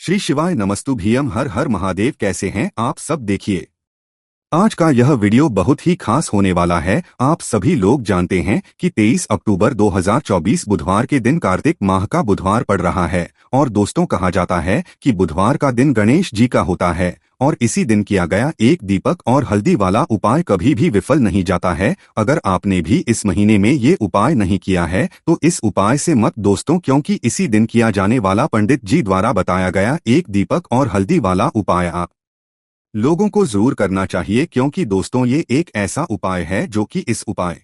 श्री शिवाय नमस्तुभ्यम। हर हर महादेव। कैसे हैं आप सब? देखिए, आज का यह वीडियो बहुत ही खास होने वाला है। आप सभी लोग जानते हैं कि 23 अक्टूबर 2024 बुधवार के दिन कार्तिक माह का बुधवार पड़ रहा है। और दोस्तों, कहा जाता है कि बुधवार का दिन गणेश जी का होता है और इसी दिन किया गया एक दीपक और हल्दी वाला उपाय कभी भी विफल नहीं जाता है। अगर आपने भी इस महीने में ये उपाय नहीं किया है तो इस उपाय से मत दोस्तों, क्योंकि इसी दिन किया जाने वाला पंडित जी द्वारा बताया गया एक दीपक और हल्दी वाला उपाय आप लोगों को जरूर करना चाहिए, क्योंकि दोस्तों ये एक ऐसा उपाय है जो कि इस उपाय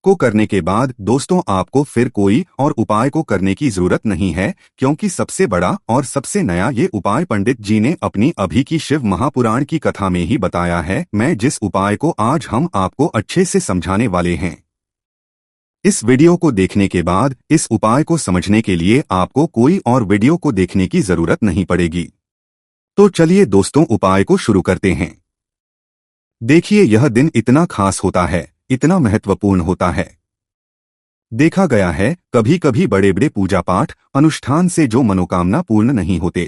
को करने के बाद दोस्तों आपको फिर कोई और उपाय को करने की जरूरत नहीं है, क्योंकि सबसे बड़ा और सबसे नया ये उपाय पंडित जी ने अपनी अभी की शिव महापुराण की कथा में ही बताया है। मैं जिस उपाय को आज हम आपको अच्छे से समझाने वाले हैं, इस वीडियो को देखने के बाद इस उपाय को समझने के लिए आपको कोई और वीडियो को देखने की जरूरत नहीं पड़ेगी। तो चलिए दोस्तों, उपाय को शुरू करते हैं। देखिए, यह दिन इतना खास होता है, इतना महत्वपूर्ण होता है। देखा गया है कभी कभी बड़े बड़े पूजा पाठ अनुष्ठान से जो मनोकामना पूर्ण नहीं होते।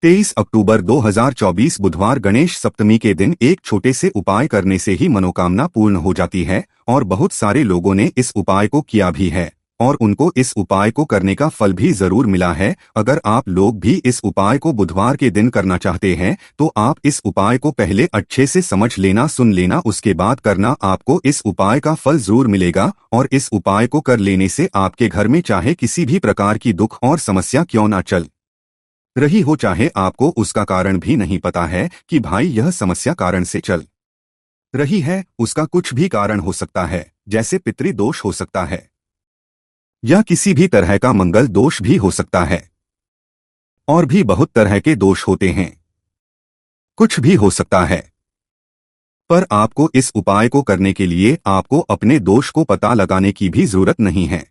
23 अक्टूबर 2024 बुधवार गणेश सप्तमी के दिन एक छोटे से उपाय करने से ही मनोकामना पूर्ण हो जाती है और बहुत सारे लोगों ने इस उपाय को किया भी है और उनको इस उपाय को करने का फल भी जरूर मिला है। अगर आप लोग भी इस उपाय को बुधवार के दिन करना चाहते हैं तो आप इस उपाय को पहले अच्छे से समझ लेना, सुन लेना, उसके बाद करना। आपको इस उपाय का फल जरूर मिलेगा और इस उपाय को कर लेने से आपके घर में चाहे किसी भी प्रकार की दुख और समस्या क्यों ना चल रही हो, चाहे आपको उसका कारण भी नहीं पता है कि भाई यह समस्या कारण से चल रही है, उसका कुछ भी कारण हो सकता है, जैसे पितृदोष हो सकता है या किसी भी तरह का मंगल दोष भी हो सकता है और भी बहुत तरह के दोष होते हैं, कुछ भी हो सकता है। पर आपको इस उपाय को करने के लिए आपको अपने दोष को पता लगाने की भी जरूरत नहीं है।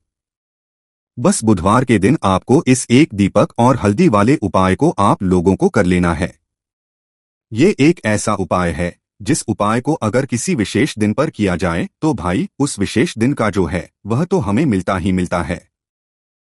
बस बुधवार के दिन आपको इस एक दीपक और हल्दी वाले उपाय को आप लोगों को कर लेना है। ये एक ऐसा उपाय है जिस उपाय को अगर किसी विशेष दिन पर किया जाए तो भाई उस विशेष दिन का जो है वह तो हमें मिलता ही मिलता है।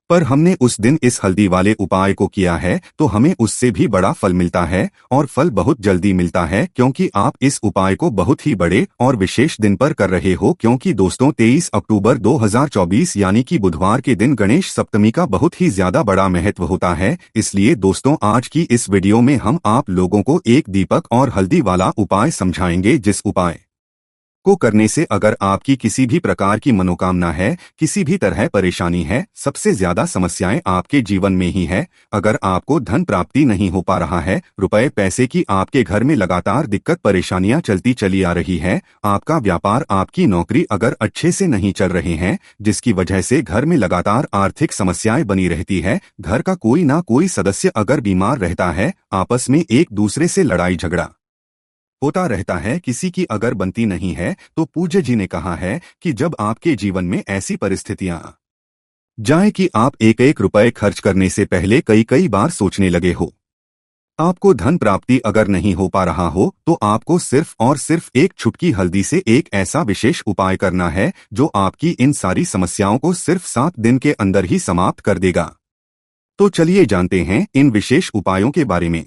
पर हमने उस दिन इस हल्दी वाले उपाय को किया है तो हमें उससे भी बड़ा फल मिलता है और फल बहुत जल्दी मिलता है, क्योंकि आप इस उपाय को बहुत ही बड़े और विशेष दिन पर कर रहे हो। क्योंकि दोस्तों 23 अक्टूबर 2024 यानी कि बुधवार के दिन गणेश सप्तमी का बहुत ही ज्यादा बड़ा महत्व होता है। इसलिए दोस्तों आज की इस वीडियो में हम आप लोगों को एक दीपक और हल्दी वाला उपाय समझाएंगे, जिस उपाय को करने से अगर आपकी किसी भी प्रकार की मनोकामना है, किसी भी तरह परेशानी है, सबसे ज्यादा समस्याएं आपके जीवन में ही है, अगर आपको धन प्राप्ति नहीं हो पा रहा है, रुपए पैसे की आपके घर में लगातार दिक्कत परेशानियां चलती चली आ रही है, आपका व्यापार आपकी नौकरी अगर अच्छे से नहीं चल रहे हैं, जिसकी वजह से घर में लगातार आर्थिक समस्याएं बनी रहती है, घर का कोई ना कोई सदस्य अगर बीमार रहता है, आपस में एक दूसरे से लड़ाई झगड़ा होता रहता है, किसी की अगर बनती नहीं है, तो पूज्य जी ने कहा है कि जब आपके जीवन में ऐसी परिस्थितियां जाए कि आप एक एक रुपए खर्च करने से पहले कई कई बार सोचने लगे हो, आपको धन प्राप्ति अगर नहीं हो पा रहा हो, तो आपको सिर्फ और सिर्फ एक चुटकी हल्दी से एक ऐसा विशेष उपाय करना है जो आपकी इन सारी समस्याओं को सिर्फ 7 दिन के अंदर ही समाप्त कर देगा। तो चलिए जानते हैं इन विशेष उपायों के बारे में।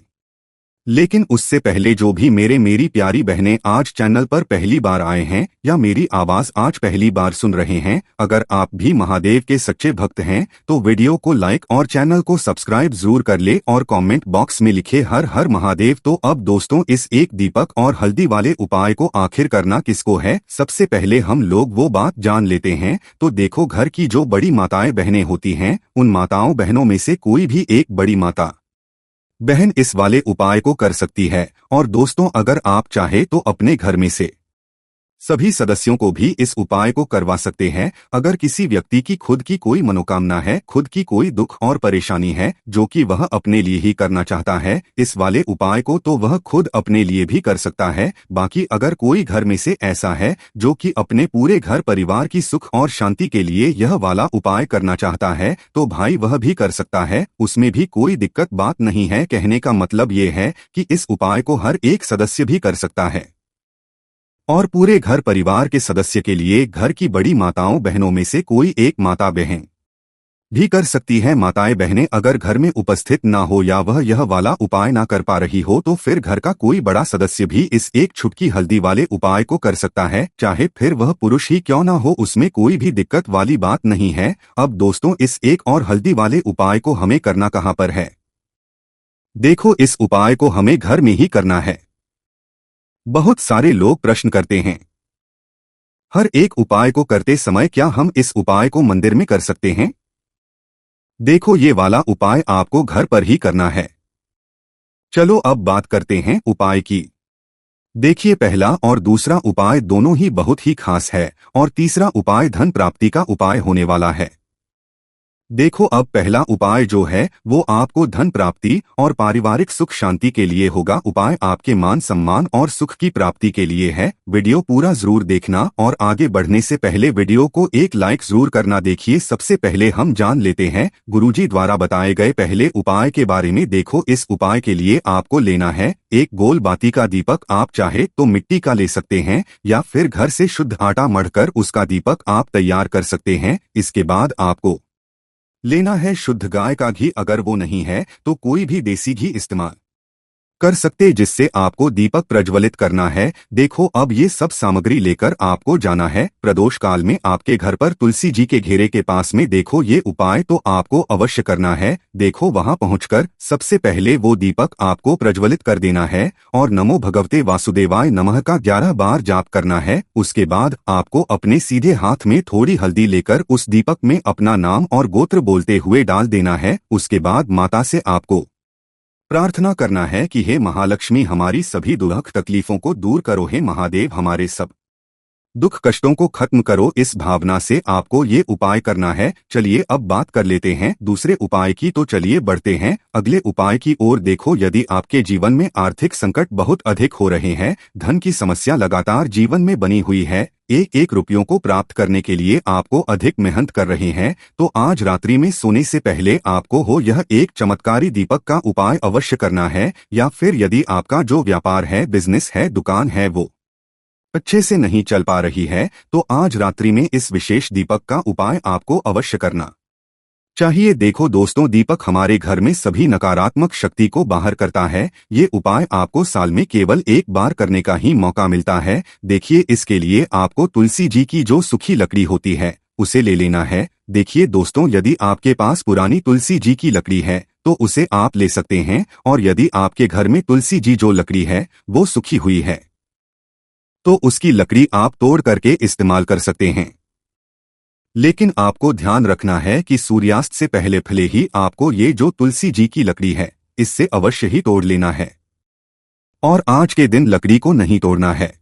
लेकिन उससे पहले जो भी मेरी प्यारी बहनें आज चैनल पर पहली बार आए हैं या मेरी आवाज आज पहली बार सुन रहे हैं, अगर आप भी महादेव के सच्चे भक्त हैं तो वीडियो को लाइक और चैनल को सब्सक्राइब जरूर कर ले और कमेंट बॉक्स में लिखे हर हर महादेव। तो अब दोस्तों इस एक दीपक और हल्दी वाले उपाय को आखिर करना किसको है, सबसे पहले हम लोग वो बात जान लेते हैं। तो देखो, घर की जो बड़ी माताएं बहनें होती हैं, उन माताओं बहनों में से कोई भी एक बड़ी माता बहन इस वाले उपाय को कर सकती है। और दोस्तों अगर आप चाहे तो अपने घर में से सभी सदस्यों को भी इस उपाय को करवा सकते हैं। अगर किसी व्यक्ति की खुद की कोई मनोकामना है, खुद की कोई दुख और परेशानी है जो कि वह अपने लिए ही करना चाहता है इस वाले उपाय को, तो वह खुद अपने लिए भी कर सकता है। बाकी अगर कोई घर में से ऐसा है जो कि अपने पूरे घर परिवार की सुख और शांति के लिए यह वाला उपाय करना चाहता है, तो भाई वह भी कर सकता है, उसमें भी कोई दिक्कत बात नहीं है। कहने का मतलब ये है कि इस उपाय को हर एक सदस्य भी कर सकता है और पूरे घर परिवार के सदस्य के लिए घर की बड़ी माताओं बहनों में से कोई एक माता बहन भी कर सकती है। माताएं बहनें अगर घर में उपस्थित ना हो या वह यह वाला उपाय ना कर पा रही हो तो फिर घर का कोई बड़ा सदस्य भी इस एक छुटकी हल्दी वाले उपाय को कर सकता है, चाहे फिर वह पुरुष ही क्यों ना हो, उसमें कोई भी दिक्कत वाली बात नहीं है। अब दोस्तों, इस एक और हल्दी वाले उपाय को हमें करना कहाँ पर है? देखो, इस उपाय को हमें घर में ही करना है। बहुत सारे लोग प्रश्न करते हैं, हर एक उपाय को करते समय क्या हम इस उपाय को मंदिर में कर सकते हैं? देखो, ये वाला उपाय आपको घर पर ही करना है। चलो अब बात करते हैं उपाय की। देखिए, पहला और दूसरा उपाय दोनों ही बहुत ही खास है और तीसरा उपाय धन प्राप्ति का उपाय होने वाला है। देखो, अब पहला उपाय जो है वो आपको धन प्राप्ति और पारिवारिक सुख शांति के लिए होगा। उपाय आपके मान सम्मान और सुख की प्राप्ति के लिए है। वीडियो पूरा जरूर देखना और आगे बढ़ने से पहले वीडियो को एक लाइक जरूर करना। देखिए, सबसे पहले हम जान लेते हैं गुरुजी द्वारा बताए गए पहले उपाय के बारे में। देखो, इस उपाय के लिए आपको लेना है एक गोल बाती का दीपक। आप चाहे तो मिट्टी का ले सकते हैं या फिर घर से शुद्ध आटा मढ़कर उसका दीपक आप तैयार कर सकते हैं। इसके बाद आपको लेना है शुद्ध गाय का घी। अगर वो नहीं है तो कोई भी देसी घी इस्तेमाल कर सकते, जिससे आपको दीपक प्रज्वलित करना है। देखो, अब ये सब सामग्री लेकर आपको जाना है प्रदोष काल में आपके घर पर तुलसी जी के घेरे के पास में। देखो, ये उपाय तो आपको अवश्य करना है। देखो, वहां पहुंचकर सबसे पहले वो दीपक आपको प्रज्वलित कर देना है और नमो भगवते वासुदेवाय नमः का 11 बार जाप करना है। उसके बाद आपको अपने सीधे हाथ में थोड़ी हल्दी लेकर उस दीपक में अपना नाम और गोत्र बोलते हुए डाल देना है। उसके बाद माता से आपको प्रार्थना करना है कि हे महालक्ष्मी, हमारी सभी दुख तकलीफों को दूर करो। हे महादेव, हमारे सब दुख कष्टों को खत्म करो। इस भावना से आपको ये उपाय करना है। चलिए अब बात कर लेते हैं दूसरे उपाय की। तो चलिए बढ़ते हैं अगले उपाय की ओर। देखो, यदि आपके जीवन में आर्थिक संकट बहुत अधिक हो रहे हैं, धन की समस्या लगातार जीवन में बनी हुई है, एक एक रुपयों को प्राप्त करने के लिए आपको अधिक मेहनत कर रहे हैं, तो आज रात्रि में सोने से पहले आपको हो यह एक चमत्कारी दीपक का उपाय अवश्य करना है। या फिर यदि आपका जो व्यापार है, बिजनेस है, दुकान है, वो अच्छे से नहीं चल पा रही है, तो आज रात्रि में इस विशेष दीपक का उपाय आपको अवश्य करना चाहिए। देखो दोस्तों, दीपक हमारे घर में सभी नकारात्मक शक्ति को बाहर करता है। ये उपाय आपको साल में केवल एक बार करने का ही मौका मिलता है। देखिए, इसके लिए आपको तुलसी जी की जो सूखी लकड़ी होती है उसे ले लेना है। देखिए दोस्तों, यदि आपके पास पुरानी तुलसी जी की लकड़ी है तो उसे आप ले सकते हैं, और यदि आपके घर में तुलसी जी जो लकड़ी है वो सूखी हुई है तो उसकी लकड़ी आप तोड़ करके इस्तेमाल कर सकते हैं। लेकिन आपको ध्यान रखना है कि सूर्यास्त से पहले भले ही आपको ये जो तुलसी जी की लकड़ी है इससे अवश्य ही तोड़ लेना है और आज के दिन लकड़ी को नहीं तोड़ना है।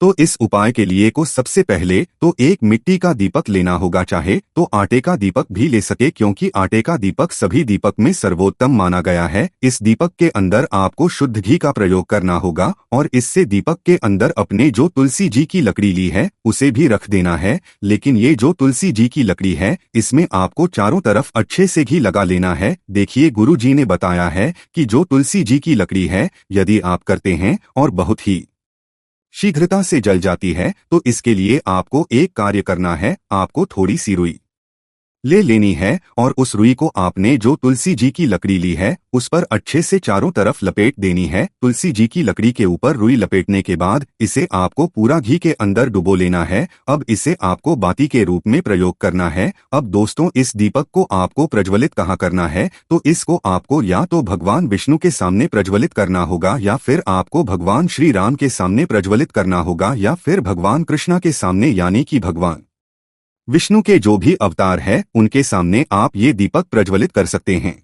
तो इस उपाय के लिए को सबसे पहले तो एक मिट्टी का दीपक लेना होगा, चाहे तो आटे का दीपक भी ले सके, क्योंकि आटे का दीपक सभी दीपक में सर्वोत्तम माना गया है। इस दीपक के अंदर आपको शुद्ध घी का प्रयोग करना होगा और इससे दीपक के अंदर अपने जो तुलसी जी की लकड़ी ली है उसे भी रख देना है। लेकिन ये जो तुलसी जी की लकड़ी है इसमें आपको चारों तरफ अच्छे से घी लगा लेना है। देखिए, गुरु जी ने बताया है कि जो तुलसी जी की लकड़ी है यदि आप करते हैं और बहुत ही शीघ्रता से जल जाती है, तो इसके लिए आपको एक कार्य करना है। आपको थोड़ी सी रुई ले लेनी है और उस रुई को आपने जो तुलसी जी की लकड़ी ली है उस पर अच्छे से चारों तरफ लपेट देनी है। तुलसी जी की लकड़ी के ऊपर रुई लपेटने के बाद इसे आपको पूरा घी के अंदर डुबो लेना है। अब इसे आपको बाती के रूप में प्रयोग करना है। अब दोस्तों, इस दीपक को आपको प्रज्वलित कहाँ करना है? तो इसको आपको या तो भगवान विष्णु के सामने प्रज्वलित करना होगा, या फिर आपको भगवान श्री राम के सामने प्रज्वलित करना होगा, या फिर भगवान कृष्णा के सामने, यानी कि भगवान विष्णु के जो भी अवतार है उनके सामने आप ये दीपक प्रज्वलित कर सकते हैं।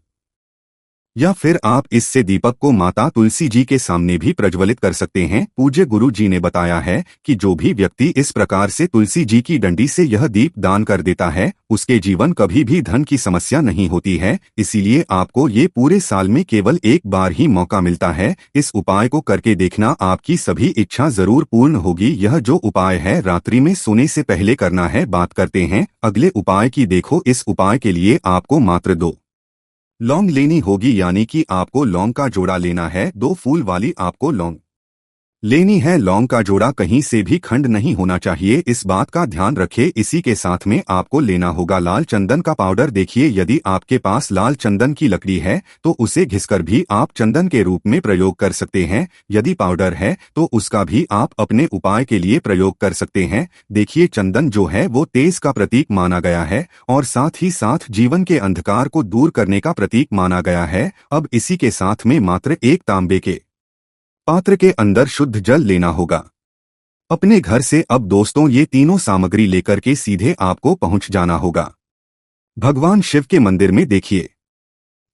या फिर आप इससे दीपक को माता तुलसी जी के सामने भी प्रज्वलित कर सकते हैं। पूज्य गुरु जी ने बताया है कि जो भी व्यक्ति इस प्रकार से तुलसी जी की डंडी से यह दीप दान कर देता है उसके जीवन कभी भी धन की समस्या नहीं होती है। इसीलिए आपको ये पूरे साल में केवल एक बार ही मौका मिलता है। इस उपाय को करके देखना, आपकी सभी इच्छा जरूर पूर्ण होगी। यह जो उपाय है रात्रि में सोने से पहले करना है। बात करते हैं अगले उपाय की। देखो, इस उपाय के लिए आपको मात्र 2 लौंग लेनी होगी, यानी कि आपको लौंग का जोड़ा लेना है। 2 फूल वाली आपको लौंग लेनी है लौंग का जोड़ा, कहीं से भी खंड नहीं होना चाहिए, इस बात का ध्यान रखें। इसी के साथ में आपको लेना होगा लाल चंदन का पाउडर। देखिए, यदि आपके पास लाल चंदन की लकड़ी है तो उसे घिसकर भी आप चंदन के रूप में प्रयोग कर सकते हैं। यदि पाउडर है तो उसका भी आप अपने उपाय के लिए प्रयोग कर सकते हैं। देखिए, चंदन जो है वो तेज का प्रतीक माना गया है और साथ ही साथ जीवन के अंधकार को दूर करने का प्रतीक माना गया है। अब इसी के साथ में मात्र एक तांबे के पात्र के अंदर शुद्ध जल लेना होगा अपने घर से। अब दोस्तों, ये तीनों सामग्री लेकर के सीधे आपको पहुंच जाना होगा भगवान शिव के मंदिर में। देखिए,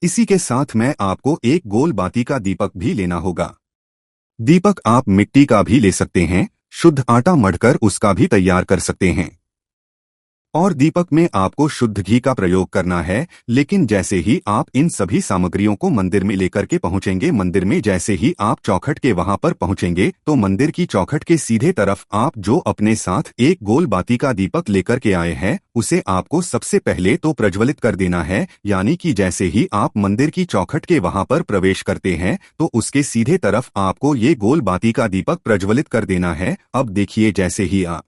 इसी के साथ में आपको एक गोल बाती का दीपक भी लेना होगा। दीपक आप मिट्टी का भी ले सकते हैं, शुद्ध आटा मढ़कर उसका भी तैयार कर सकते हैं। और दीपक में आपको शुद्ध घी का प्रयोग करना है। लेकिन जैसे ही आप इन सभी सामग्रियों को मंदिर में लेकर के पहुंचेंगे, मंदिर में जैसे ही आप चौखट के वहां पर पहुंचेंगे तो मंदिर की चौखट के सीधे तरफ आप जो अपने साथ एक गोल बाती का दीपक लेकर के आए हैं उसे आपको सबसे पहले तो प्रज्वलित कर देना है। यानी कि जैसे ही आप मंदिर की चौखट के वहां पर प्रवेश करते हैं तो उसके सीधे तरफ आपको ये गोल बाती का दीपक प्रज्वलित कर देना है। अब देखिए, जैसे ही आप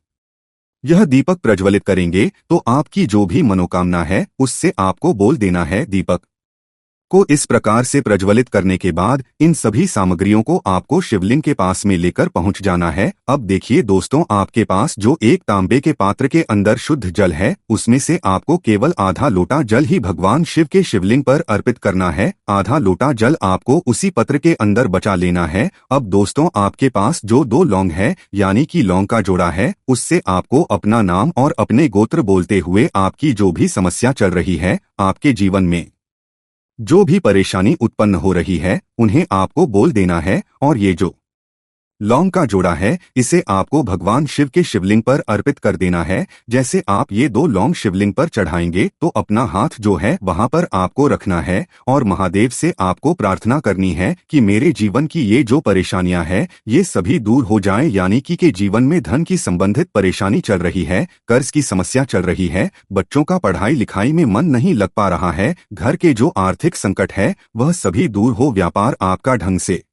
यह दीपक प्रज्वलित करेंगे तो आपकी जो भी मनोकामना है उससे आपको बोल देना है। दीपक को इस प्रकार से प्रज्वलित करने के बाद इन सभी सामग्रियों को आपको शिवलिंग के पास में लेकर पहुंच जाना है। अब देखिए दोस्तों, आपके पास जो एक तांबे के पात्र के अंदर शुद्ध जल है उसमें से आपको केवल आधा लोटा जल ही भगवान शिव के शिवलिंग पर अर्पित करना है। आधा लोटा जल आपको उसी पत्र के अंदर बचा लेना है। अब दोस्तों, आपके पास जो 2 लौंग है यानी कि लौंग का जोड़ा है, उससे आपको अपना नाम और अपने गोत्र बोलते हुए आपकी जो भी समस्या चल रही है, आपके जीवन में जो भी परेशानी उत्पन्न हो रही है, उन्हें आपको बोल देना है। और ये जो लौंग का जोड़ा है इसे आपको भगवान शिव के शिवलिंग पर अर्पित कर देना है। जैसे आप ये 2 लौंग शिवलिंग पर चढ़ाएंगे तो अपना हाथ जो है वहां पर आपको रखना है और महादेव से आपको प्रार्थना करनी है कि मेरे जीवन की ये जो परेशानियां हैं ये सभी दूर हो जाएं। यानी कि जीवन में धन की संबंधित परेशानी चल रही है, कर्ज की समस्या चल रही है, बच्चों का पढ़ाई लिखाई में मन नहीं लग पा रहा है, घर के जो आर्थिक संकट है वह सभी दूर हो, व्यापार आपका ढंग से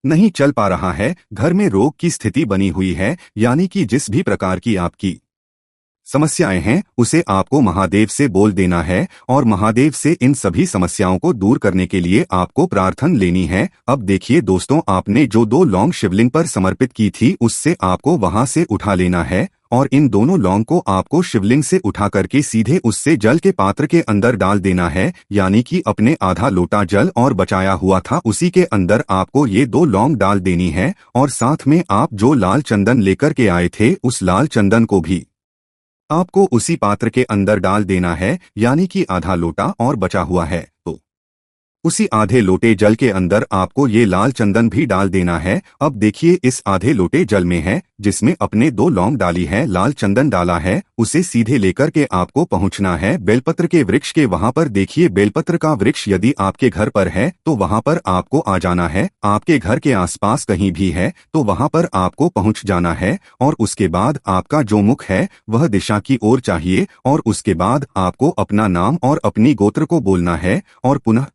नहीं चल पा रहा है, घर में रोग की स्थिति बनी हुई है, यानी कि जिस भी प्रकार की आपकी समस्याएं हैं उसे आपको महादेव से बोल देना है और महादेव से इन सभी समस्याओं को दूर करने के लिए आपको प्रार्थना लेनी है। अब देखिए दोस्तों, आपने जो 2 लौंग शिवलिंग पर समर्पित की थी उससे आपको वहां से उठा लेना है और इन दोनों लौंग को आपको शिवलिंग से उठा करके सीधे उससे जल के पात्र के अंदर डाल देना है। यानी कि अपने आधा लोटा जल और बचाया हुआ था उसी के अंदर आपको ये 2 लौंग डाल देनी है और साथ में आप जो लाल चंदन लेकर के आए थे उस लाल चंदन को भी आपको उसी पात्र के अंदर डाल देना है। यानी कि आधा लोटा और बचा हुआ है तो उसी आधे लोटे जल के अंदर आपको ये लाल चंदन भी डाल देना है। अब देखिए, इस आधे लोटे जल में है जिसमें अपने 2 लौंग डाली है, लाल चंदन डाला है, उसे सीधे लेकर के आपको पहुंचना है बेलपत्र के वृक्ष के वहां पर। देखिए, बेलपत्र का वृक्ष यदि आपके घर पर है तो वहां पर आपको आ जाना है, आपके घर के आसपास कहीं भी है तो वहां पर आपको पहुंच जाना है और उसके बाद आपका जो मुख है वह दिशा की ओर चाहिए और उसके बाद आपको अपना नाम और अपनी गोत्र को बोलना है और पुनः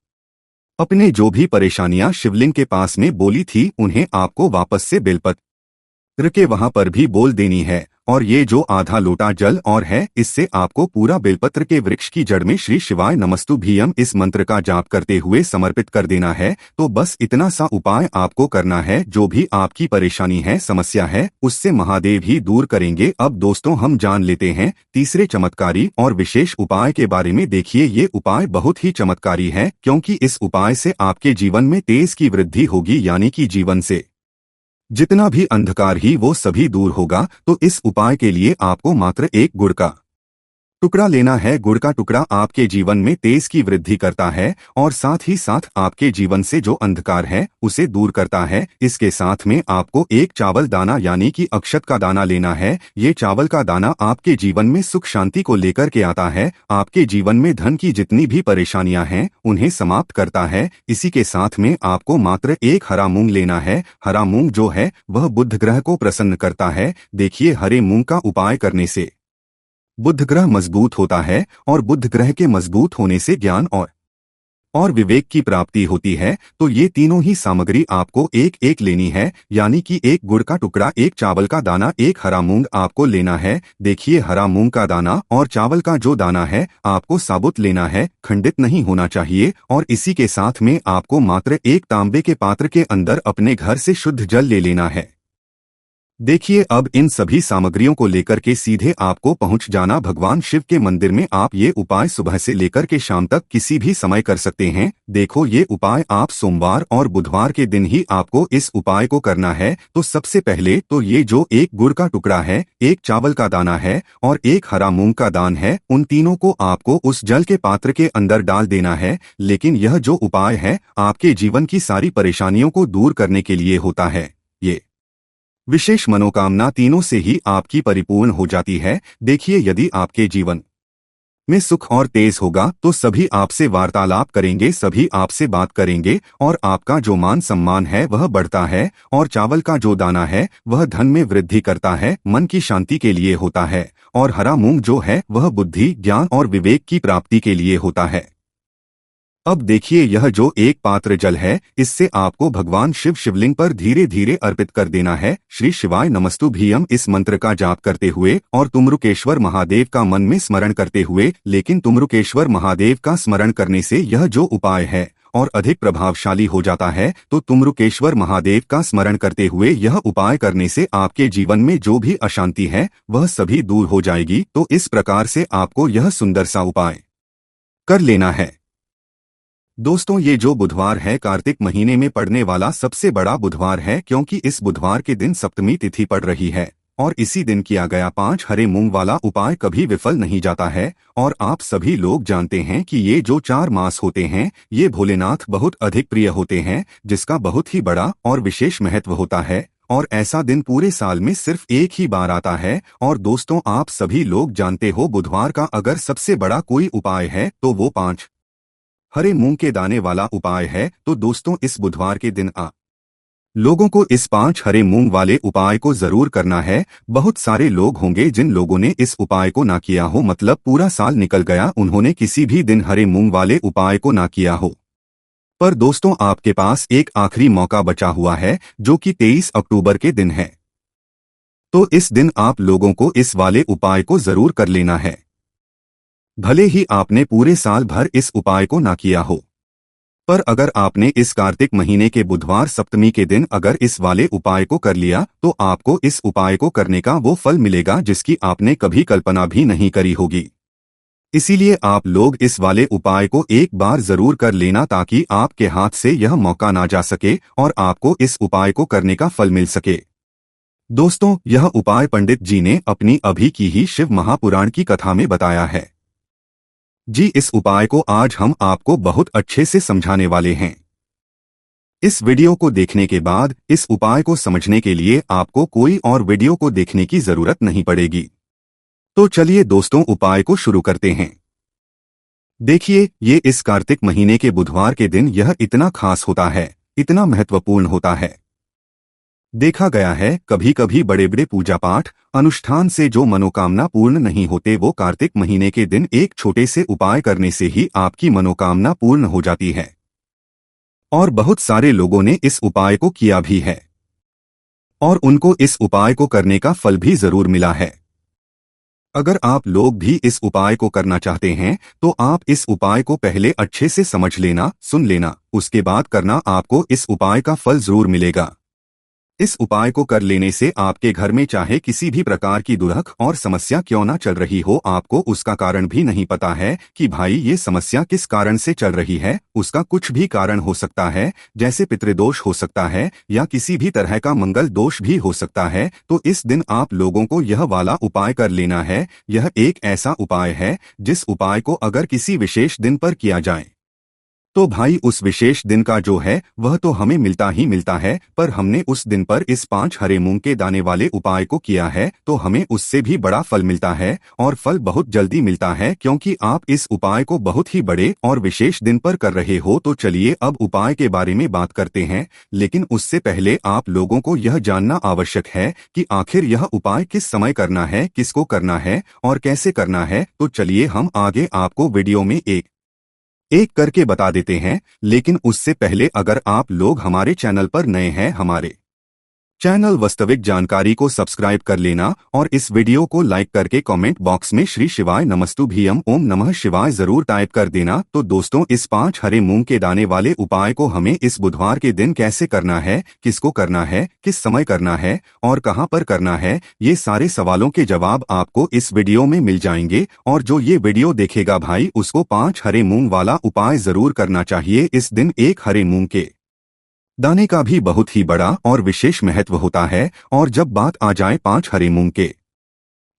अपने जो भी परेशानियां शिवलिंग के पास में बोली थी उन्हें आपको वापस से बेलपत्र के वहां पर भी बोल देनी है। और ये जो आधा लोटा जल और है इससे आपको पूरा बेलपत्र के वृक्ष की जड़ में श्री शिवाय नमस्तुभ्यम इस मंत्र का जाप करते हुए समर्पित कर देना है। तो बस इतना सा उपाय आपको करना है, जो भी आपकी परेशानी है, समस्या है, उससे महादेव ही दूर करेंगे। अब दोस्तों, हम जान लेते हैं तीसरे चमत्कारी और विशेष उपाय के बारे में। देखिए, ये उपाय बहुत ही चमत्कारी है क्योंकि इस उपाय से आपके जीवन में तेज की वृद्धि होगी, यानी कि जीवन से जितना भी अंधकार ही वो सभी दूर होगा। तो इस उपाय के लिए आपको मात्र एक गुड़ का टुकड़ा लेना है। गुड़ का टुकड़ा आपके जीवन में तेज की वृद्धि करता है और साथ ही साथ आपके जीवन से जो अंधकार है उसे दूर करता है। इसके साथ में आपको एक चावल दाना यानी कि अक्षत का दाना लेना है। ये चावल का दाना आपके जीवन में सुख शांति को लेकर के आता है, आपके जीवन में धन की जितनी भी परेशानियां हैं उन्हें समाप्त करता है। इसी के साथ में आपको मात्र एक हरा मूंग लेना है। हरा मूंग जो है वह बुध ग्रह को प्रसन्न करता है। देखिए, हरे मूंग का उपाय करने से बुध ग्रह मजबूत होता है और बुध ग्रह के मजबूत होने से ज्ञान और और विवेक की प्राप्ति होती है। तो ये तीनों ही सामग्री आपको एक एक लेनी है, यानी कि एक गुड़ का टुकड़ा, एक चावल का दाना, एक हरा मूंग आपको लेना है। देखिए, हरा मूंग का दाना और चावल का जो दाना है आपको साबुत लेना है, खंडित नहीं होना चाहिए। और इसी के साथ में आपको मात्र एक तांबे के पात्र के अंदर अपने घर से शुद्ध जल ले लेना है। देखिए, अब इन सभी सामग्रियों को लेकर के सीधे आपको पहुंच जाना भगवान शिव के मंदिर में। आप ये उपाय सुबह से लेकर के शाम तक किसी भी समय कर सकते हैं। देखो, ये उपाय आप सोमवार और बुधवार के दिन ही आपको इस उपाय को करना है। तो सबसे पहले तो ये जो एक गुड़ का टुकड़ा है, एक चावल का दाना है और एक हरा मूंग का दान है, उन तीनों को आपको उस जल के पात्र के अंदर डाल देना है। लेकिन यह जो उपाय है आपके जीवन की सारी परेशानियों को दूर करने के लिए होता है। ये विशेष मनोकामना तीनों से ही आपकी परिपूर्ण हो जाती है। देखिए, यदि आपके जीवन में सुख और तेज होगा तो सभी आपसे वार्तालाप करेंगे, सभी आपसे बात करेंगे और आपका जो मान सम्मान है वह बढ़ता है। और चावल का जो दाना है वह धन में वृद्धि करता है, मन की शांति के लिए होता है। और हरा मूंग जो है वह बुद्धि, ज्ञान और विवेक की प्राप्ति के लिए होता है। अब देखिए, यह जो एक पात्र जल है इससे आपको भगवान शिव शिवलिंग पर धीरे धीरे अर्पित कर देना है। श्री शिवाय नमस्तुभ्यम इस मंत्र का जाप करते हुए और तुमरुकेश्वर महादेव का मन में स्मरण करते हुए। लेकिन तुमरुकेश्वर महादेव का स्मरण करने से यह जो उपाय है और अधिक प्रभावशाली हो जाता है। तो तुमरुकेश्वर महादेव का स्मरण करते हुए यह उपाय करने से आपके जीवन में जो भी अशांति है वह सभी दूर हो जाएगी। तो इस प्रकार से आपको यह सुंदर सा उपाय कर लेना है। दोस्तों, ये जो बुधवार है कार्तिक महीने में पड़ने वाला सबसे बड़ा बुधवार है, क्योंकि इस बुधवार के दिन सप्तमी तिथि पड़ रही है। और इसी दिन किया गया 5 हरे मूंग वाला उपाय कभी विफल नहीं जाता है। और आप सभी लोग जानते हैं कि ये जो 4 मास होते हैं ये भोलेनाथ बहुत अधिक प्रिय होते हैं, जिसका बहुत ही बड़ा और विशेष महत्व होता है। और ऐसा दिन पूरे साल में सिर्फ एक ही बार आता है। और दोस्तों, आप सभी लोग जानते हो, बुधवार का अगर सबसे बड़ा कोई उपाय है तो वो 5 हरे मूंग के दाने वाला उपाय है। तो दोस्तों, इस बुधवार के दिन लोगों को इस 5 हरे मूंग वाले उपाय को जरूर करना है। बहुत सारे लोग होंगे जिन लोगों ने इस उपाय को ना किया हो, मतलब पूरा साल निकल गया उन्होंने किसी भी दिन हरे मूंग वाले उपाय को ना किया हो। पर दोस्तों, आपके पास एक आखिरी मौका बचा हुआ है जो कि 23 अक्टूबर के दिन है। तो इस दिन आप लोगों को इस वाले उपाय को जरूर कर लेना है, भले ही आपने पूरे साल भर इस उपाय को ना किया हो। पर अगर आपने इस कार्तिक महीने के बुधवार सप्तमी के दिन अगर इस वाले उपाय को कर लिया तो आपको इस उपाय को करने का वो फल मिलेगा जिसकी आपने कभी कल्पना भी नहीं करी होगी। इसीलिए आप लोग इस वाले उपाय को एक बार जरूर कर लेना, ताकि आपके हाथ से यह मौका ना जा सके और आपको इस उपाय को करने का फल मिल सके। दोस्तों, यह उपाय पंडित जी ने अपनी अभी की ही शिव महापुराण की कथा में बताया है जी। इस उपाय को आज हम आपको बहुत अच्छे से समझाने वाले हैं। इस वीडियो को देखने के बाद इस उपाय को समझने के लिए आपको कोई और वीडियो को देखने की जरूरत नहीं पड़ेगी। तो चलिए दोस्तों, उपाय को शुरू करते हैं। देखिए, ये इस कार्तिक महीने के बुधवार के दिन यह इतना खास होता है, इतना महत्वपूर्ण होता है। देखा गया है कभी कभी बड़े बड़े पूजा पाठ अनुष्ठान से जो मनोकामना पूर्ण नहीं होते, वो कार्तिक महीने के दिन एक छोटे से उपाय करने से ही आपकी मनोकामना पूर्ण हो जाती है। और बहुत सारे लोगों ने इस उपाय को किया भी है और उनको इस उपाय को करने का फल भी जरूर मिला है। अगर आप लोग भी इस उपाय को करना चाहते हैं तो आप इस उपाय को पहले अच्छे से समझ लेना, सुन लेना, उसके बाद करना, आपको इस उपाय का फल जरूर मिलेगा। इस उपाय को कर लेने से आपके घर में चाहे किसी भी प्रकार की दुर्घ और समस्या क्यों ना चल रही हो, आपको उसका कारण भी नहीं पता है कि भाई ये समस्या किस कारण से चल रही है। उसका कुछ भी कारण हो सकता है, जैसे पितृदोष हो सकता है या किसी भी तरह का मंगल दोष भी हो सकता है। तो इस दिन आप लोगों को यह वाला उपाय कर लेना है। यह एक ऐसा उपाय है जिस उपाय को अगर किसी विशेष दिन पर किया जाए तो भाई उस विशेष दिन का जो है वह तो हमें मिलता ही मिलता है। पर हमने उस दिन पर इस 5 हरे मूंग के दाने वाले उपाय को किया है तो हमें उससे भी बड़ा फल मिलता है, और फल बहुत जल्दी मिलता है, क्योंकि आप इस उपाय को बहुत ही बड़े और विशेष दिन पर कर रहे हो। तो चलिए अब उपाय के बारे में बात करते हैं, लेकिन उससे पहले आप लोगों को यह जानना आवश्यक है कि आखिर यह उपाय किस समय करना है, किसको करना है और कैसे करना है। तो चलिए हम आगे आपको वीडियो में एक एक करके बता देते हैं, लेकिन उससे पहले अगर आप लोग हमारे चैनल पर नए हैं, हमारे चैनल वास्तविक जानकारी को सब्सक्राइब कर लेना और इस वीडियो को लाइक करके कमेंट बॉक्स में श्री शिवाय नमस्तुभ्यम ओम नमः शिवाय जरूर टाइप कर देना। तो दोस्तों, इस 5 हरे मूंग के दाने वाले उपाय को हमें इस बुधवार के दिन कैसे करना है, किसको करना है, किस समय करना है और कहां पर करना है, ये सारे सवालों के जवाब आपको इस वीडियो में मिल जाएंगे। और जो ये वीडियो देखेगा भाई, उसको 5 हरे मूंग वाला उपाय जरूर करना चाहिए। इस दिन एक हरे मूंग के दाने का भी बहुत ही बड़ा और विशेष महत्व होता है। और जब बात आ जाए 5 हरे मूंग के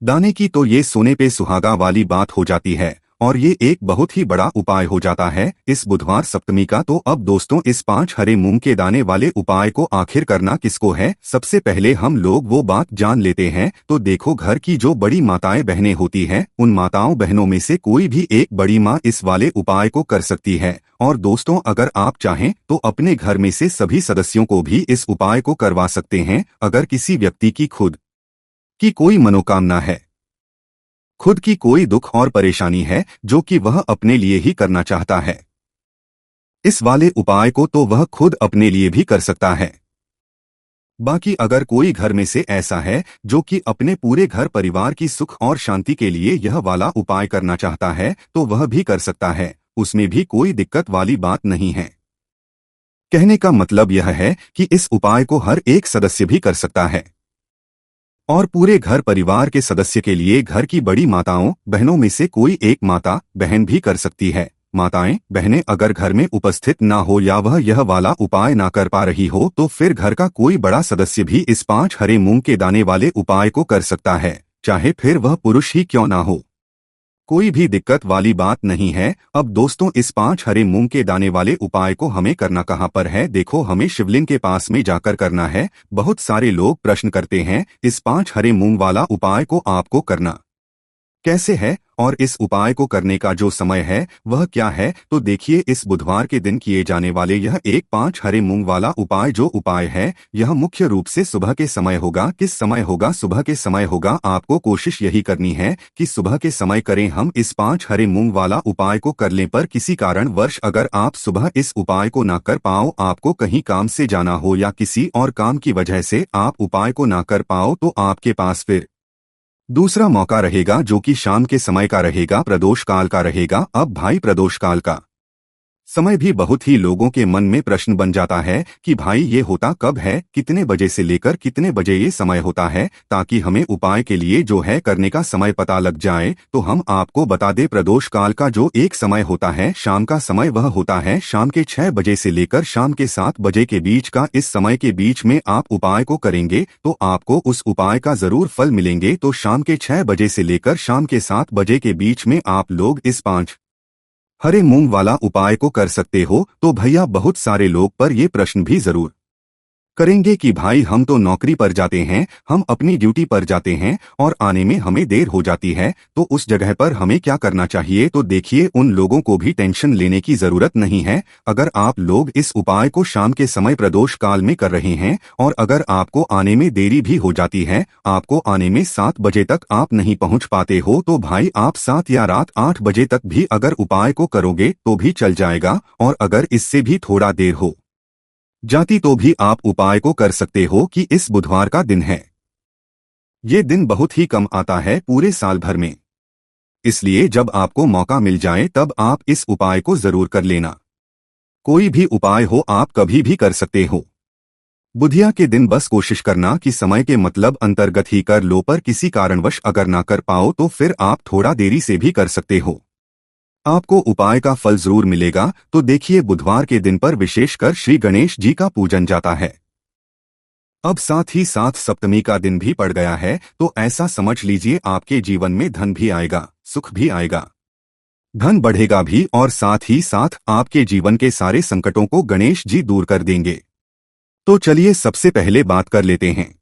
दाने की, तो ये सोने पे सुहागा वाली बात हो जाती है और ये एक बहुत ही बड़ा उपाय हो जाता है इस बुधवार सप्तमी का। तो अब दोस्तों, इस 5 हरे मूंग के दाने वाले उपाय को आखिर करना किसको है, सबसे पहले हम लोग वो बात जान लेते हैं। तो देखो, घर की जो बड़ी माताएं बहनें होती हैं, उन माताओं बहनों में से कोई भी एक बड़ी माँ इस वाले उपाय को कर सकती है। और दोस्तों, अगर आप चाहें तो अपने घर में से सभी सदस्यों को भी इस उपाय को करवा सकते हैं। अगर किसी व्यक्ति की खुद की कोई मनोकामना है, खुद की कोई दुख और परेशानी है जो कि वह अपने लिए ही करना चाहता है, इस वाले उपाय को तो वह खुद अपने लिए भी कर सकता है। बाकी अगर कोई घर में से ऐसा है जो कि अपने पूरे घर परिवार की सुख और शांति के लिए यह वाला उपाय करना चाहता है, तो वह भी कर सकता है, उसमें भी कोई दिक्कत वाली बात नहीं है। कहने का मतलब यह है कि इस उपाय को हर एक सदस्य भी कर सकता है और पूरे घर परिवार के सदस्य के लिए घर की बड़ी माताओं बहनों में से कोई एक माता बहन भी कर सकती है। माताएं बहनें अगर घर में उपस्थित ना हो या वह यह वाला उपाय ना कर पा रही हो, तो फिर घर का कोई बड़ा सदस्य भी इस 5 हरे मूंग के दाने वाले उपाय को कर सकता है, चाहे फिर वह पुरुष ही क्यों ना हो। कोई भी दिक्कत वाली बात नहीं है। अब दोस्तों, इस 5 हरे मूंग के दाने वाले उपाय को हमें करना कहाँ पर है, देखो, हमें शिवलिंग के पास में जाकर करना है। बहुत सारे लोग प्रश्न करते हैं, इस 5 हरे मूंग वाला उपाय को आपको करना कैसे है और इस उपाय को करने का जो समय है वह क्या है। तो देखिए, इस बुधवार के दिन किए जाने वाले यह एक 5 हरे मूंग वाला उपाय जो उपाय है, यह मुख्य रूप से सुबह के समय होगा। किस समय होगा? सुबह के समय होगा। आपको कोशिश यही करनी है कि सुबह के समय करें हम इस 5 हरे मूंग वाला उपाय को करने पर किसी कारणवश अगर आप सुबह इस उपाय को ना कर पाओ, आपको कहीं काम से जाना हो या किसी और काम की वजह से आप उपाय को ना कर पाओ, तो आपके पास फिर दूसरा मौका रहेगा जो कि शाम के समय का रहेगा, प्रदोष काल का रहेगा। अब भाई, प्रदोष काल का समय भी बहुत ही लोगों के मन में प्रश्न बन जाता है कि भाई ये होता कब है, कितने बजे से लेकर कितने बजे ये समय होता है, ताकि हमें उपाय के लिए जो है करने का समय पता लग जाए। तो हम आपको बता दें, प्रदोष काल का जो एक समय होता है शाम का समय, वह होता है शाम के 6 बजे से लेकर शाम के 7 बजे के बीच का। इस समय के बीच में आप उपाय को करेंगे तो आपको उस उपाय का जरूर फल मिलेंगे। तो शाम के 6 बजे से लेकर शाम के 7 बजे के बीच में आप लोग इस 5 हरे मूंग वाला उपाय को कर सकते हो। तो भैया, बहुत सारे लोग पर ये प्रश्न भी जरूर करेंगे कि भाई हम तो नौकरी पर जाते हैं, हम अपनी ड्यूटी पर जाते हैं और आने में हमें देर हो जाती है, तो उस जगह पर हमें क्या करना चाहिए। तो देखिए, उन लोगों को भी टेंशन लेने की जरूरत नहीं है। अगर आप लोग इस उपाय को शाम के समय प्रदोष काल में कर रहे हैं और अगर आपको आने में देरी भी हो जाती है, आपको आने में 7 बजे तक आप नहीं पहुंच पाते हो, तो भाई आप 7 या रात 8 बजे तक भी अगर उपाय को करोगे तो भी चल जाएगा। और अगर इससे भी थोड़ा देर हो जाती तो भी आप उपाय को कर सकते हो कि इस बुधवार का दिन है, ये दिन बहुत ही कम आता है पूरे साल भर में, इसलिए जब आपको मौका मिल जाए तब आप इस उपाय को जरूर कर लेना। कोई भी उपाय हो, आप कभी भी कर सकते हो। बुधिया के दिन बस कोशिश करना कि समय के मतलब अंतर्गत ही कर लो, पर किसी कारणवश अगर ना कर पाओ तो फिर आप थोड़ा देरी से भी कर सकते हो, आपको उपाय का फल जरूर मिलेगा। तो देखिए, बुधवार के दिन पर विशेषकर श्री गणेश जी का पूजन जाता है। अब साथ ही साथ सप्तमी का दिन भी पड़ गया है, तो ऐसा समझ लीजिए आपके जीवन में धन भी आएगा, सुख भी आएगा, धन बढ़ेगा भी और साथ ही साथ आपके जीवन के सारे संकटों को गणेश जी दूर कर देंगे। तो चलिए सबसे पहले बात कर लेते हैं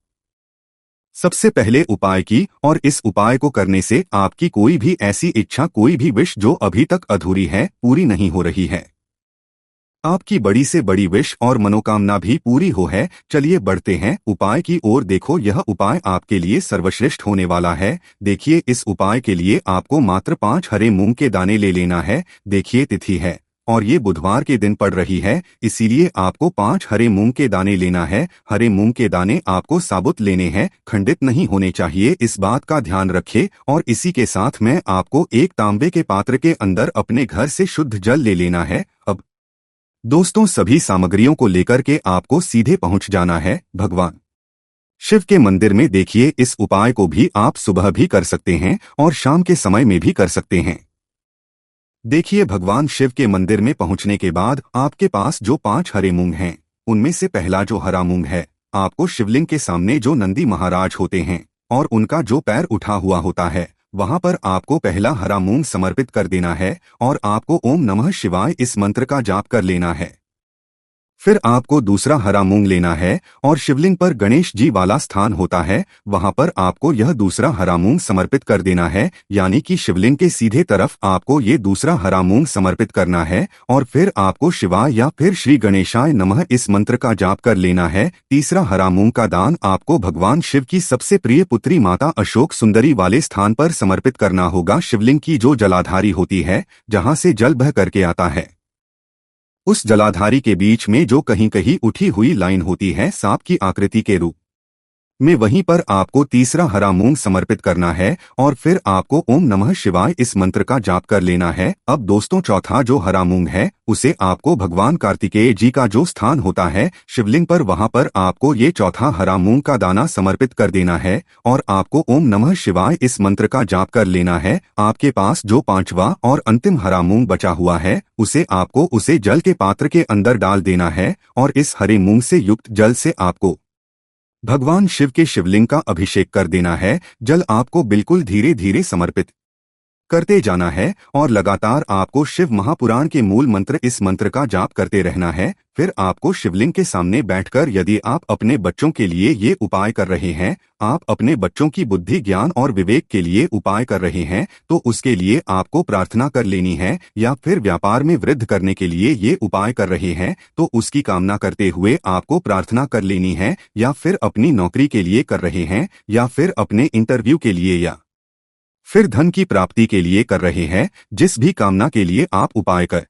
सबसे पहले उपाय की। और इस उपाय को करने से आपकी कोई भी ऐसी इच्छा, कोई भी विश जो अभी तक अधूरी है, पूरी नहीं हो रही है, आपकी बड़ी से बड़ी विश और मनोकामना भी पूरी हो है। चलिए बढ़ते हैं उपाय की ओर। देखो, यह उपाय आपके लिए सर्वश्रेष्ठ होने वाला है। देखिए, इस उपाय के लिए आपको मात्र 5 हरे मूंग के दाने ले लेना है। देखिए, तिथि है और ये बुधवार के दिन पड़ रही है, इसीलिए आपको 5 हरे मूंग के दाने लेना है। हरे मूंग के दाने आपको साबुत लेने हैं, खंडित नहीं होने चाहिए, इस बात का ध्यान रखें। और इसी के साथ में आपको एक तांबे के पात्र के अंदर अपने घर से शुद्ध जल ले लेना है। अब दोस्तों, सभी सामग्रियों को लेकर के आपको सीधे पहुंच जाना है भगवान शिव के मंदिर में। देखिए, इस उपाय को भी आप सुबह भी कर सकते हैं और शाम के समय में भी कर सकते हैं। देखिए, भगवान शिव के मंदिर में पहुंचने के बाद आपके पास जो 5 हरे मूंग हैं, उनमें से पहला जो हरा मूंग है, आपको शिवलिंग के सामने जो नंदी महाराज होते हैं और उनका जो पैर उठा हुआ होता है, वहां पर आपको पहला हरा मूंग समर्पित कर देना है और आपको ओम नमः शिवाय इस मंत्र का जाप कर लेना है। फिर आपको दूसरा हरा मूंग लेना है और शिवलिंग पर गणेश जी वाला स्थान होता है, वहां पर आपको यह दूसरा हरा मूंग समर्पित कर देना है, यानी कि शिवलिंग के सीधे तरफ आपको ये दूसरा हरा मूंग समर्पित करना है। और फिर आपको शिवाय या फिर श्री गणेशाय नमः इस मंत्र का जाप कर लेना है। तीसरा हरा मूंग का दान आपको भगवान शिव की सबसे प्रिय पुत्री माता अशोक सुंदरी वाले स्थान पर समर्पित करना होगा। शिवलिंग की जो जलाधारी होती है, जहां से जल बह करके आता है, उस जलाधारी के बीच में जो कहीं कहीं उठी हुई लाइन होती है सांप की आकृति के रूप में, वहीं पर आपको तीसरा हरा मूंग समर्पित करना है और फिर आपको ओम नमः शिवाय इस मंत्र का जाप कर लेना है। अब दोस्तों, चौथा जो हरा मूंग है, उसे आपको भगवान कार्तिकेय जी का जो स्थान होता है शिवलिंग पर, वहां पर आपको ये चौथा हरा मूंग का दाना समर्पित कर देना है और आपको ओम नमः शिवाय इस मंत्र का जाप कर लेना है। आपके पास जो 5वां और अंतिम हरा मूंग बचा हुआ है, उसे जल के पात्र के अंदर डाल देना है और इस हरे मूंग से युक्त जल से आपको भगवान शिव के शिवलिंग का अभिषेक कर देना है। जल आपको बिल्कुल धीरे धीरे समर्पित करते जाना है और लगातार आपको शिव महापुराण के मूल मंत्र इस मंत्र का जाप करते रहना है। फिर आपको शिवलिंग के सामने बैठकर, यदि आप अपने बच्चों के लिए ये उपाय कर रहे हैं, आप अपने बच्चों की बुद्धि ज्ञान और विवेक के लिए उपाय कर रहे हैं, तो उसके लिए आपको प्रार्थना कर लेनी है। या फिर व्यापार में वृद्धि करने के लिए ये उपाय कर रहे हैं, तो उसकी कामना करते हुए आपको प्रार्थना कर लेनी है। या फिर अपनी नौकरी के लिए कर रहे हैं, या फिर अपने इंटरव्यू के लिए, या फिर धन की प्राप्ति के लिए कर रहे हैं, जिस भी कामना के लिए आप उपाय कर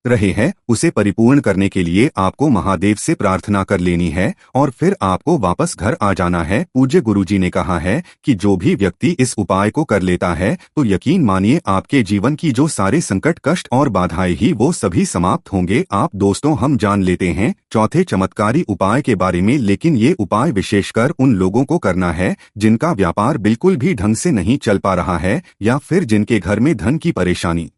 रहे हैं, उसे परिपूर्ण करने के लिए आपको महादेव से प्रार्थना कर लेनी है और फिर आपको वापस घर आ जाना है। पूज्य गुरुजी ने कहा है कि जो भी व्यक्ति इस उपाय को कर लेता है, तो यकीन मानिए आपके जीवन की जो सारे संकट, कष्ट और बाधाएं ही वो सभी समाप्त होंगे। आप दोस्तों, हम जान लेते हैं चौथे चमत्कारी उपाय के बारे में, लेकिन ये उपाय विशेषकर उन लोगों को करना है जिनका व्यापार बिल्कुल भी ढंग से नहीं चल पा रहा है, या फिर जिनके घर में धन की परेशानी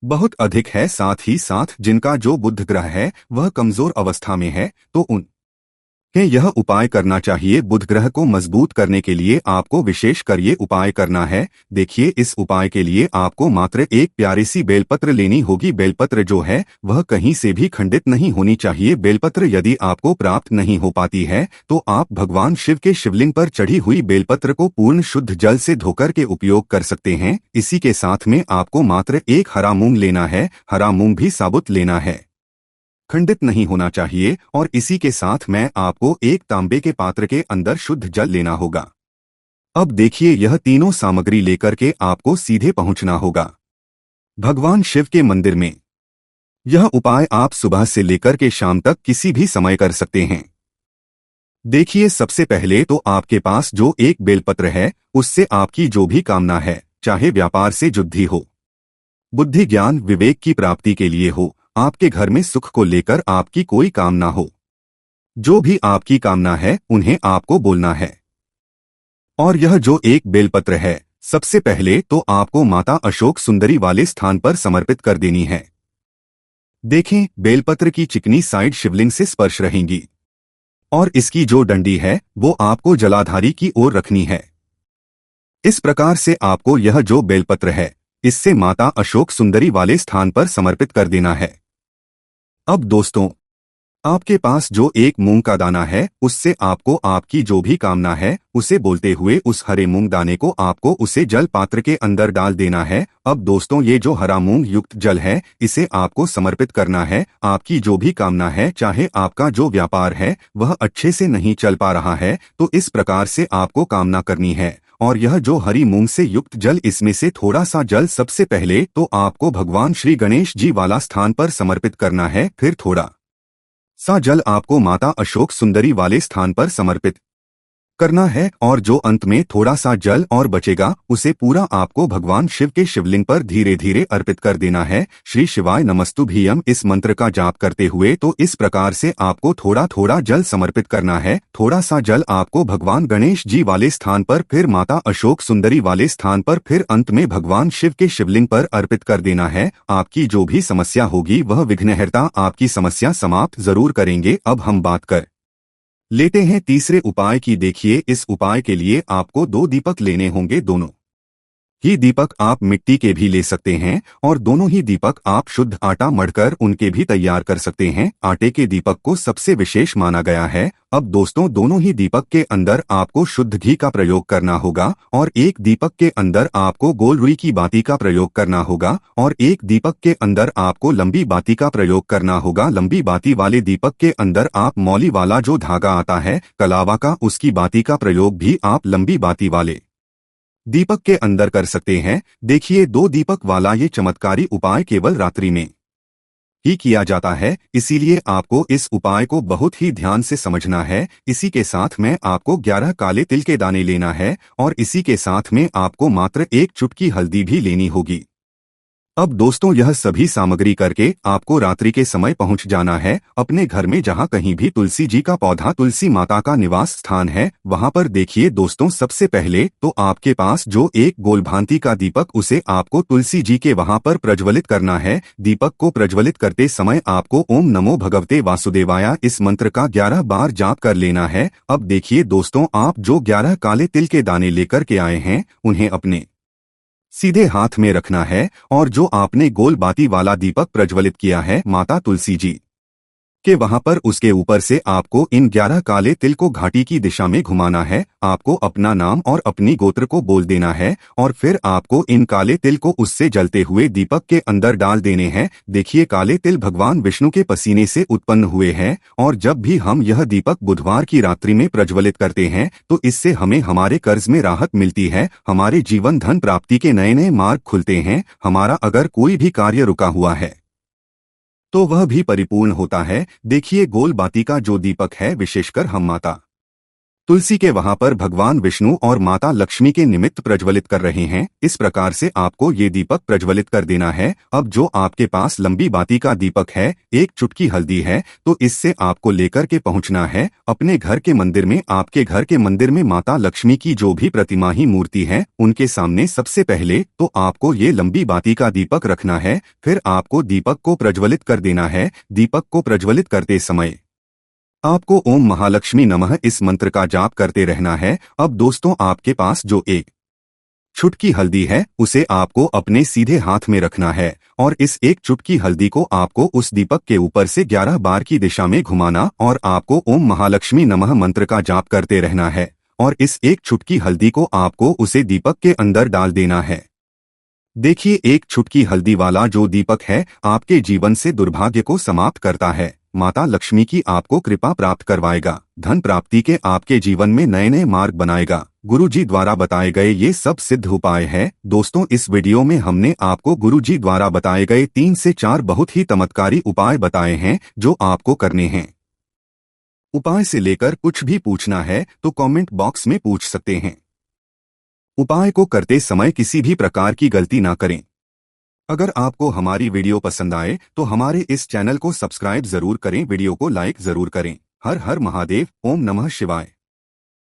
बहुत अधिक है, साथ ही साथ जिनका जो बुध ग्रह है वह कमजोर अवस्था में है, तो उन यह उपाय करना चाहिए। बुध ग्रह को मजबूत करने के लिए आपको विशेष कर ये उपाय करना है। देखिए, इस उपाय के लिए आपको मात्र एक प्यारी सी बेलपत्र लेनी होगी। बेलपत्र जो है वह कहीं से भी खंडित नहीं होनी चाहिए। बेलपत्र यदि आपको प्राप्त नहीं हो पाती है, तो आप भगवान शिव के शिवलिंग पर चढ़ी हुई बेलपत्र को पूर्ण शुद्ध जल से धोकर के उपयोग कर सकते हैं। इसी के साथ में आपको मात्र एक हरा मूंग लेना है। हरा मूंग भी साबुत लेना है, खंडित नहीं होना चाहिए। और इसी के साथ में आपको एक तांबे के पात्र के अंदर शुद्ध जल लेना होगा। अब देखिए, यह तीनों सामग्री लेकर के आपको सीधे पहुंचना होगा भगवान शिव के मंदिर में। यह उपाय आप सुबह से लेकर के शाम तक किसी भी समय कर सकते हैं। देखिए, सबसे पहले तो आपके पास जो एक बेलपत्र है, उससे आपकी जो भी कामना है, चाहे व्यापार से जुद्धि हो, बुद्धि ज्ञान विवेक की प्राप्ति के लिए हो, आपके घर में सुख को लेकर आपकी कोई कामना हो, जो भी आपकी कामना है उन्हें आपको बोलना है। और यह जो एक बेलपत्र है, सबसे पहले तो आपको माता अशोक सुंदरी वाले स्थान पर समर्पित कर देनी है। देखें, बेलपत्र की चिकनी साइड शिवलिंग से स्पर्श रहेंगी और इसकी जो डंडी है वो आपको जलाधारी की ओर रखनी है। इस प्रकार से आपको यह जो बेलपत्र है, इससे माता अशोक सुंदरी वाले स्थान पर समर्पित कर देना है। अब दोस्तों, आपके पास जो एक मूंग का दाना है, उससे आपको आपकी जो भी कामना है उसे बोलते हुए उस हरे मूंग दाने को आपको उसे जल पात्र के अंदर डाल देना है। अब दोस्तों, ये जो हरा मूंग युक्त जल है, इसे आपको समर्पित करना है। आपकी जो भी कामना है, चाहे आपका जो व्यापार है वह अच्छे से नहीं चल पा रहा है, तो इस प्रकार से आपको कामना करनी है और यह जो हरी मूंग से युक्त जल, इसमें से थोड़ा सा जल सबसे पहले तो आपको भगवान श्री गणेश जी वाला स्थान पर समर्पित करना है, फिर थोड़ा सा जल आपको माता अशोक सुंदरी वाले स्थान पर समर्पित करना है, और जो अंत में थोड़ा सा जल और बचेगा उसे पूरा आपको भगवान शिव के शिवलिंग पर धीरे धीरे अर्पित कर देना है। श्री शिवाय नमस्तुभ्यम इस मंत्र का जाप करते हुए तो इस प्रकार से आपको थोड़ा थोड़ा जल समर्पित करना है। थोड़ा सा जल आपको भगवान गणेश जी वाले स्थान पर, फिर माता अशोक सुंदरी वाले स्थान पर, फिर अंत में भगवान शिव के शिवलिंग पर अर्पित कर देना है। आपकी जो भी समस्या होगी वह विघ्नहर्ता आपकी समस्या समाप्त जरूर करेंगे। अब हम बात कर लेते हैं तीसरे उपाय की। देखिए, इस उपाय के लिए आपको 2 दीपक लेने होंगे। दोनों ही दीपक आप मिट्टी के भी ले सकते हैं और दोनों ही दीपक आप शुद्ध आटा मढ़कर उनके भी तैयार कर सकते हैं। आटे के दीपक को सबसे विशेष माना गया है। अब दोस्तों, दोनों ही दीपक के अंदर आपको शुद्ध घी का प्रयोग करना होगा और एक दीपक के अंदर आपको गोल रुई की बाती का प्रयोग करना होगा और एक दीपक के अंदर आपको लंबी बाती का प्रयोग करना होगा। लंबी बाती वाले दीपक के अंदर आप मौली वाला जो धागा आता है कलावा का, उसकी बाती का प्रयोग भी आप लंबी बाती वाले दीपक के अंदर कर सकते हैं। देखिए, 2 दीपक वाला ये चमत्कारी उपाय केवल रात्रि में ही किया जाता है, इसीलिए आपको इस उपाय को बहुत ही ध्यान से समझना है। इसी के साथ में आपको 11 काले तिल के दाने लेना है और इसी के साथ में आपको मात्र 1 चुटकी हल्दी भी लेनी होगी। अब दोस्तों, यह सभी सामग्री करके आपको रात्रि के समय पहुंच जाना है अपने घर में, जहां कहीं भी तुलसी जी का पौधा, तुलसी माता का निवास स्थान है, वहां पर। देखिए दोस्तों, सबसे पहले तो आपके पास जो एक गोल भांति का दीपक, उसे आपको तुलसी जी के वहां पर प्रज्वलित करना है। दीपक को प्रज्वलित करते समय आपको ओम नमो भगवते वासुदेवाय इस मंत्र का 11 बार जाप कर लेना है। अब देखिए दोस्तों, आप जो 11 काले तिल के दाने लेकर के आए हैं उन्हें अपने सीधे हाथ में रखना है और जो आपने गोल बाती वाला दीपक प्रज्वलित किया है माता तुलसी जी के वहां पर, उसके ऊपर से आपको इन 11 काले तिल को घाटी की दिशा में घुमाना है। आपको अपना नाम और अपनी गोत्र को बोल देना है और फिर आपको इन काले तिल को उससे जलते हुए दीपक के अंदर डाल देने हैं। देखिए, काले तिल भगवान विष्णु के पसीने से उत्पन्न हुए हैं और जब भी हम यह दीपक बुधवार की रात्रि में प्रज्वलित करते हैं तो इससे हमें हमारे कर्ज में राहत मिलती है, हमारे जीवन धन प्राप्ति के नए नए मार्ग खुलते हैं। हमारा अगर कोई भी कार्य रुका हुआ है तो वह भी परिपूर्ण होता है। देखिए, गोल बाती का जो दीपक है विशेषकर हम माता तुलसी के वहां पर भगवान विष्णु और माता लक्ष्मी के निमित्त प्रज्वलित कर रहे हैं। इस प्रकार से आपको ये दीपक प्रज्वलित कर देना है। अब जो आपके पास लंबी बाती का दीपक है, 1 चुटकी हल्दी है, तो इससे आपको लेकर के पहुंचना है अपने घर के मंदिर में। आपके घर के मंदिर में माता लक्ष्मी की जो भी प्रतिमा ही मूर्ति है उनके सामने सबसे पहले तो आपको ये लंबी बाती का दीपक रखना है। फिर आपको दीपक को प्रज्वलित कर देना है। दीपक को प्रज्वलित करते समय आपको ओम महालक्ष्मी नमः इस मंत्र का जाप करते रहना है। अब दोस्तों, आपके पास जो 1 चुटकी हल्दी है उसे आपको अपने सीधे हाथ में रखना है और इस 1 चुटकी हल्दी को आपको उस दीपक के ऊपर से 11 बार की दिशा में घुमाना और आपको ओम महालक्ष्मी नमः मंत्र का जाप करते रहना है और इस 1 चुटकी हल्दी को आपको उसे दीपक के अंदर डाल देना है। देखिए, 1 चुटकी हल्दी वाला जो दीपक है आपके जीवन से दुर्भाग्य को समाप्त करता है, माता लक्ष्मी की आपको कृपा प्राप्त करवाएगा, धन प्राप्ति के आपके जीवन में नए नए मार्ग बनाएगा। गुरुजी द्वारा बताए गए ये सब सिद्ध उपाय है। दोस्तों, इस वीडियो में हमने आपको गुरुजी द्वारा बताए गए 3 से 4 बहुत ही चमत्कारी उपाय बताए हैं जो आपको करने हैं। उपाय से लेकर कुछ भी पूछना है तो कमेंट बॉक्स में पूछ सकते हैं। उपाय को करते समय किसी भी प्रकार की गलती ना करें। अगर आपको हमारी वीडियो पसंद आए तो हमारे इस चैनल को सब्सक्राइब जरूर करें, वीडियो को लाइक जरूर करें। हर हर महादेव, ओम नमः शिवाय।